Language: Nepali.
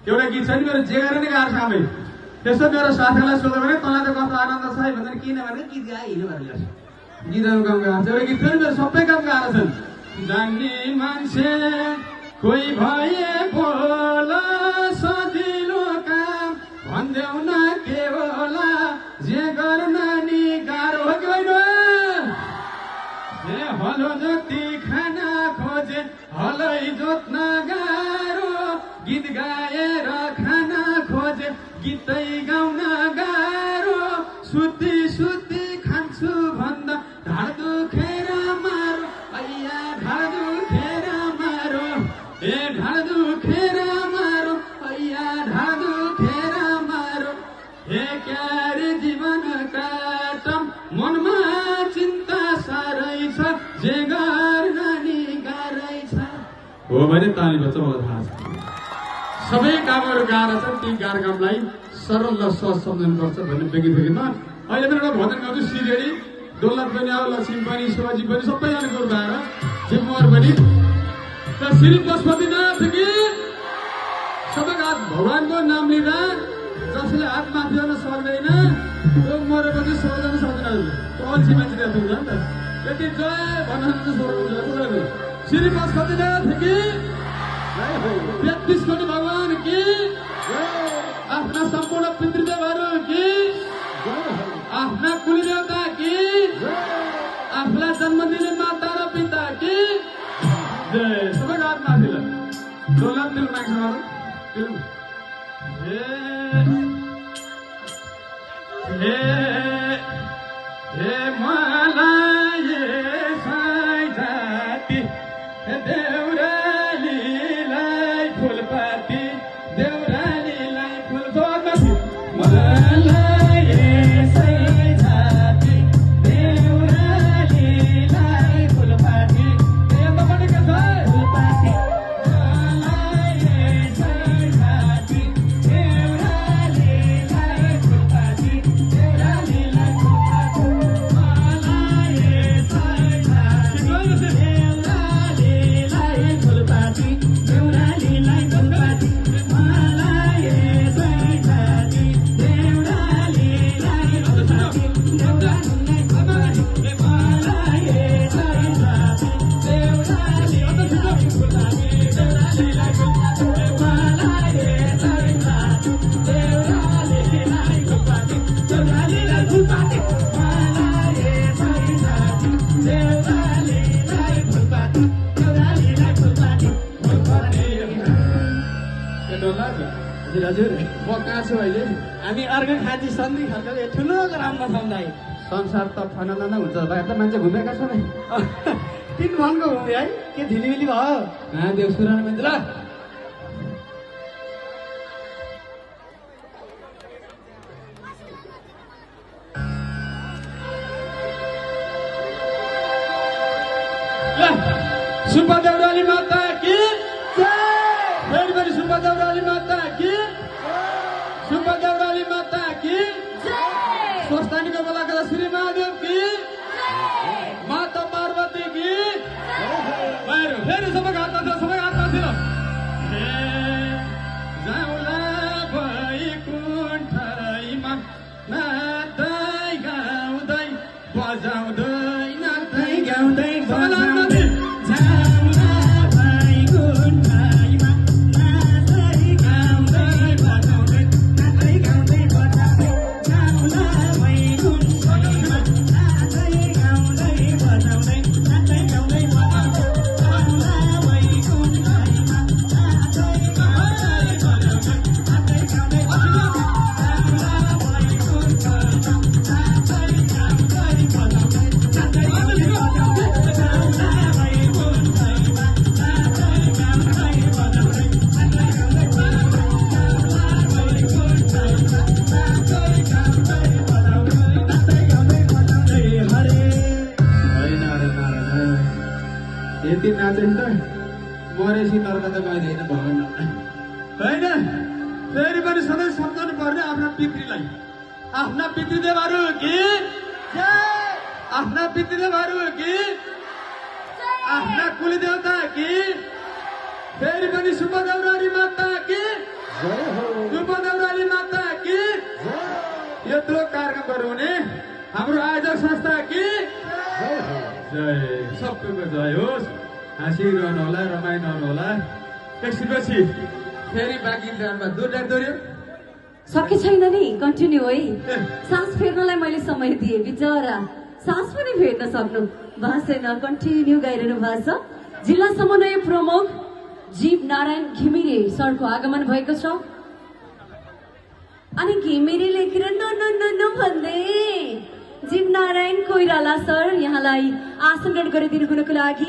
एउटा गीत छ नि मेरो जेगाएर नै गाह्रो छ आमै त्यसो मेरो साथीलाई सोध्यो भने तँलाई त कस्तो आनन्द छ है भनेर किनभने गीत गाइहिँड्यो भनेर गीतहरू काम गाएको छ एउटा गीत थियो नि मेरो सबै काम गाह्रो छन् जान्ने मान्छे कोही भए बोला सजिलो काम भन्देऊ न के होला जे गर्न नि गाह्रो हो कि होइन ए हलो जति खाना खोजे हलै जोत्न गाह्रो गीत गाएर खाना खोजे गीतै गाउन गाह्रो सुती सुती खान्छु भन्दा ढाड दुखेर मारो अय्या ढाड दुखेर मारो ए ढाड दुखेर मारो अय्या ढाड दुखेर मारो हे क्यारे जीवन काटम मनमा चिन्ता साह्रै छ जे गर्न नि गाह्रै छ हो भने ताली बच्च मलाई थाहा छ सबै कामहरू गाह्रो छन् ती गाह्रो कामलाई सरल र सहज सम्झनुपर्छ भन्ने व्यक्ति थियो कि त अहिले पनि एउटा भजन गाउँछु सिरेडी दौलत पनि अब लक्ष्मी पनि शिवजी पनि सबैजना गुरु भएर जिम्मेवार पनि त श्री पशुपतिनाथ कि सबैको हात भगवानको नाम लिँदा जसले हात माथि गर्न सक्दैन त्यो मरेपछि स्वर्ग जान सक्दैन त्यो अल्छी मान्छे हुन्छ नि त यति जय भन्न स्वर्ग श्री पशुपतिनाथ कि 33 कोटी भगवान की आफ्ना सम्पूर्ण पितृदेवहरू की आफ्ना कुलदेवता की आफूलाई जन्म दिने माता र पिता की जय सबैको हात माथि ल डोलाम दिल माग्छ हे हे मलाई साई जाति देउरालीलाई फुलपाती देउरालीलाई फुल जोड्नु मलाई साई जाति देउरालीलाई फुलपाती यतापट्टि के छ फुलपाती मलाई साई जाति देउरालीलाई फुलपाती देउरालीलाई फुलपाती मलाई साई जाति हजुर म कहाँ छु अहिले हामी अर्को खाँची सन्धि खालको ठुलो ग्राममा छौँ दाइ संसार त फनाना हुन्छ भाइ त मान्छे घुमेका छ नि 3 मनको घुमे है के ढिलिमिली भयो देव सुरान मान्छे ल सुब्बा देउराली माता की फेरि पनि सुब्बा देउराली माता की सुब्बा देउराली माता की स्वस्थानीको बोलाका श्री महादेव की माता पार्वती की फेरि सबैको हात माथि सबैको हात माथि जाउला वैकुण्ठैमा नाच्दै गाउँदै बजाउँदै नाच्दै गाउँदै बजाउँदै यति नाचेन त मरेसी नर्क त गइँदैन भगवान होइन फेरि पनि सधैँ सम्झनु पर्ने आफ्ना पितृलाई आफ्ना पितृदेवहरू कि आफ्ना पितृदेवहरू कि आफ्ना कुलदेवता कि फेरि पनि सुब्बा देउराली माता कि संस्थापकहरू हुने हाम्रो आयोजक संस्था कि जय, सबैको जय होस्। हाँसिरहनु होला, रमाइरहनु होला। एकछिनपछि फेरि बाँकी राउन्डमा दोहोऱ्यो। सके छैन नि, कन्टिन्यू है। सास फेर्नलाई मैले समय दिएँ, बिचरा सास पनि फेर्न सक्नु भएको छैन। कन्टिन्यू गाइरहनु भएको छ। जिल्ला समन्वय प्रमुख जीव नारायण घिमिरे सरको आगमन भएको छ। अनि घिमिरे लेखेर न भन्दै जीव नारायण कोइराला सर यहाँलाई आसन ग्रहण गरिदिनु हुनको लागि